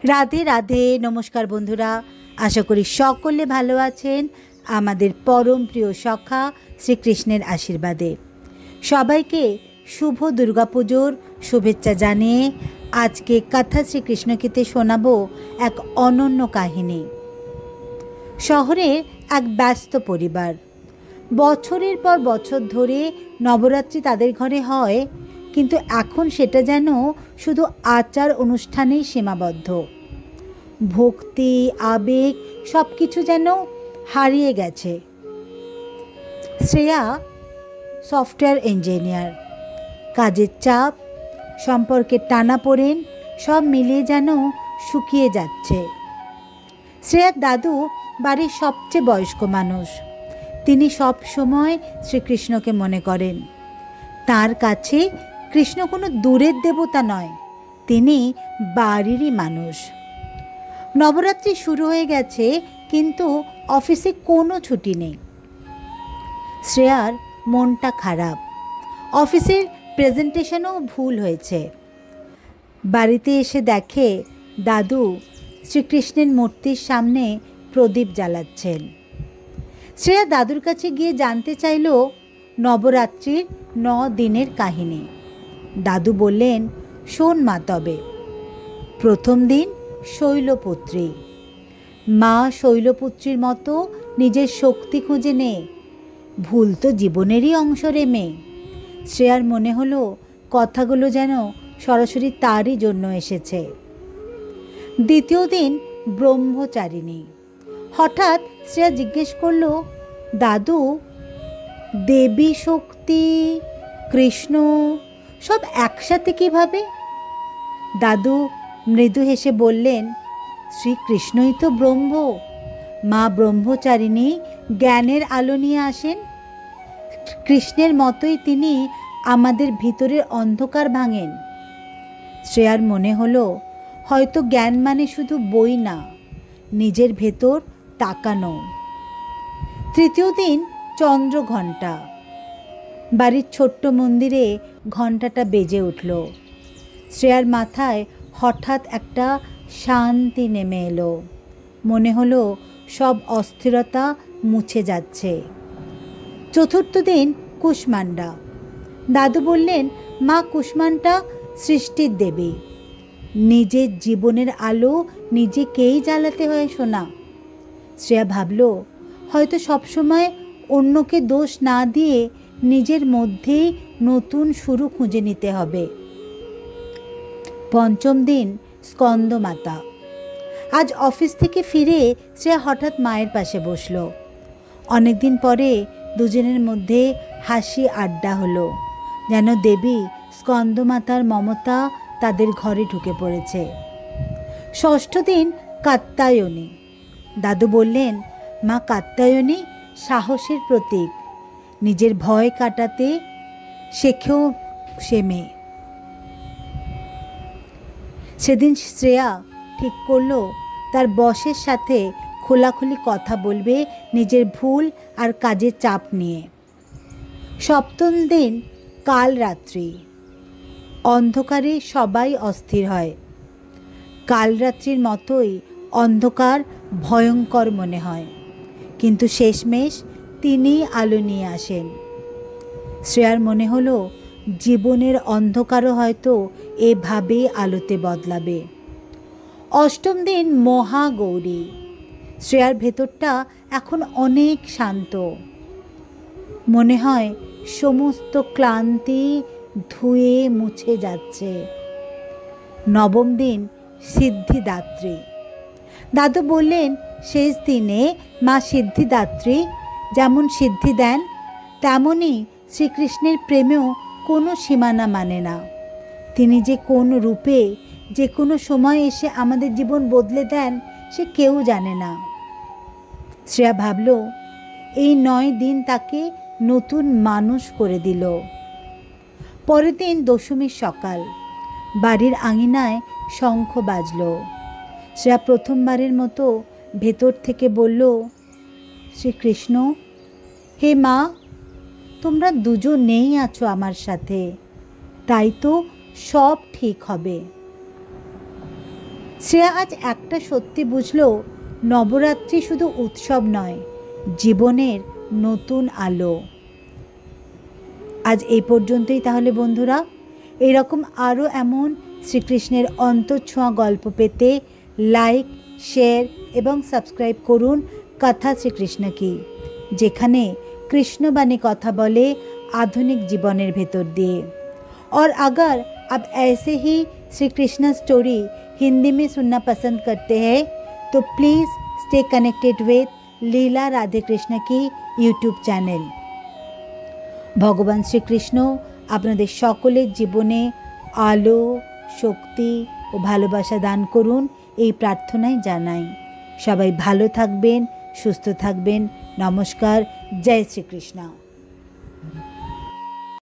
রাধে রাধে, নমস্কার বন্ধুরা। আশা করি সকলে ভালো আছেন। আমাদের পরম প্রিয় সখা শ্রীকৃষ্ণের আশীর্বাদে সবাইকে শুভ দুর্গাপুজোর শুভেচ্ছা জানিয়ে আজকে কথা শ্রীকৃষ্ণকে শোনাবো এক অনন্য কাহিনী। শহরে এক ব্যস্ত পরিবার, বছরের পর বছর ধরে নবরাত্রি তাদের ঘরে হয়, কিন্তু এখন সেটা যেন শুধু আচার অনুষ্ঠানেই সীমাবদ্ধ। ভক্তি, আবেগ সব কিছু যেন হারিয়ে গেছে। শ্রেয়া সফটওয়্যার ইঞ্জিনিয়ার, কাজের চাপ, সম্পর্কের টানাপোড়েন সব মিলিয়ে যেন শুকিয়ে যাচ্ছে। শ্রেয়ার দাদু বাড়ির সবচেয়ে বয়স্ক মানুষ। তিনি সব সময় শ্রীকৃষ্ণকে মনে করেন। তার কাছে কৃষ্ণ কোনো দূরের দেবতা নয়, তিনি বাড়িরই মানুষ। নবরাত্রি শুরু হয়ে গেছে, কিন্তু অফিসে কোনো ছুটি নেই। শ্রেয়ার মনটা খারাপ। অফিসের প্রেজেন্টেশনও ভুল হয়েছে। বাড়িতে এসে দেখে দাদু শ্রীকৃষ্ণের মূর্তির সামনে প্রদীপ জ্বালাচ্ছেন। শ্রেয়া দাদুর কাছে গিয়ে জানতে চাইল নবরাত্রির 9 দিনের কাহিনী। দাদু বললেন, শোন মা, তবে প্রথম দিন শৈলপুত্রী। মা শৈলপুত্রীর মতো নিজের শক্তি খুঁজে নে। ভুল তো জীবনেরই অংশ রে মেয়ে। শ্রেয়ার মনে হলো কথাগুলো যেন সরাসরি তারই জন্য এসেছে। দ্বিতীয় দিন ব্রহ্মচারিণী। হঠাৎ শ্রেয়া জিজ্ঞেস করল, দাদু, দেবী শক্তি, কৃষ্ণ সব একসাথে কিভাবে? দাদু মৃদু হেসে বললেন, শ্রীকৃষ্ণই তো ব্রহ্ম। মা ব্রহ্মচারিণী জ্ঞানের আলো নিয়ে আসেন। কৃষ্ণের মতোই তিনি আমাদের ভিতরের অন্ধকার ভাঙেন। শ্রেয়ার মনে হলো হয়তো জ্ঞান মানে শুধু বই না, নিজের ভেতর তাকানো। তৃতীয় দিন চন্দ্রঘণ্টা। বাড়ির ছোট্ট মন্দিরে ঘণ্টাটা বেজে উঠল। শ্রেয়ার মাথায় হঠাৎ একটা শান্তি নেমে এলো। মনে হলো সব অস্থিরতা মুছে যাচ্ছে। চতুর্থ দিন কুষ্মান্ডা। দাদু বললেন, মা কুষ্মান্ডা সৃষ্টির দেবী। নিজের জীবনের আলো নিজেকেই জ্বালাতে হয় সোনা। শ্রেয়া ভাবল, হয়তো সবসময় অন্যকে দোষ না দিয়ে নিজের মধ্যেই নতুন শুরু খুঁজে নিতে হবে। পঞ্চম দিন স্কন্দমাতা। আজ অফিস থেকে ফিরে শ্রেয়া হঠাৎ মায়ের পাশে বসল। অনেকদিন পরে দুজনের মধ্যে হাসি আড্ডা হলো, যেন দেবী স্কন্দমাতার মমতা তাদের ঘরে ঢুকে পড়েছে। ষষ্ঠ দিন কাত্যায়নী। দাদু বললেন, মা কাত্যায়নী সাহসের প্রতীক। নিজের ভয় কাটাতে শেখেও সে মেয়ে। সেদিন শ্রেয়া ঠিক করলো তার বসের সাথে খোলাখুলি কথা বলবে নিজের ভুল আর কাজের চাপ নিয়ে। সপ্তম দিন কালরাত্রি। অন্ধকারে সবাই অস্থির হয়। কালরাত্রির মতোই অন্ধকার ভয়ঙ্কর মনে হয়, কিন্তু শেষমেশ তিনিই আলো নিয়ে আসেন। শ্রেয়ার মনে হলো জীবনের অন্ধকারও হয়তো এভাবেই আলোতে বদলাবে। অষ্টম দিন মহাগৌরী। শ্রেয়ার ভেতরটা এখন অনেক শান্ত। মনে হয় সমস্ত ক্লান্তি ধুয়ে মুছে যাচ্ছে। নবম দিন সিদ্ধিদাত্রী। দাদু বললেন, শেষ দিনে মা সিদ্ধিদাত্রী যেমন সিদ্ধি দেন, তেমনই শ্রীকৃষ্ণের প্রেমেও কোনো সীমানা মানে না। তিনি যে কোন রূপে যে কোনো সময় এসে আমাদের জীবন বদলে দেন সে কেউ জানে না। শ্রেয়া ভাবল, এই 9 দিন তাকে নতুন মানুষ করে দিল। পরের দিন দশমীর সকাল। বাড়ির আঙিনায় শঙ্খ বাজল। শ্রেয়া প্রথমবারের মতো ভেতর থেকে বলল, শ্রীকৃষ্ণ, হে মা, তোমরা দুজনেই আছো আমার সাথে, তাই তো সব ঠিক হবে। শ্রেয়া আজ একটা সত্যি বুঝলো, নবরাত্রি শুধু উৎসব নয়, জীবনের নতুন আলো। আজ এই পর্যন্তই তাহলে বন্ধুরা। এরকম আরও এমন শ্রীকৃষ্ণের অন্তঃছোঁয়া গল্প পেতে লাইক, শেয়ার এবং সাবস্ক্রাইব করুন কথা শ্রীকৃষ্ণ কি, যেখানে कृष्णवाणी कथा बोले आधुनिक जीवनेर भेतर दिए। और अगर आप ऐसे ही श्री कृष्ण स्टोरी हिंदी में सुनना पसंद करते हैं तो प्लीज़ स्टे कनेक्टेड विथ लीला राधे कृष्ण की यूट्यूब चैनल। भगवान श्रीकृष्ण आपनादेर सकलेर जीवने आलो, शक्ति और भालोबासा दान करुन এই প্রার্থনাই জানাই। সবাই ভালো থাকবেন, সুস্থ থাকবেন। নমস্কার। जय श्री कृष्ण।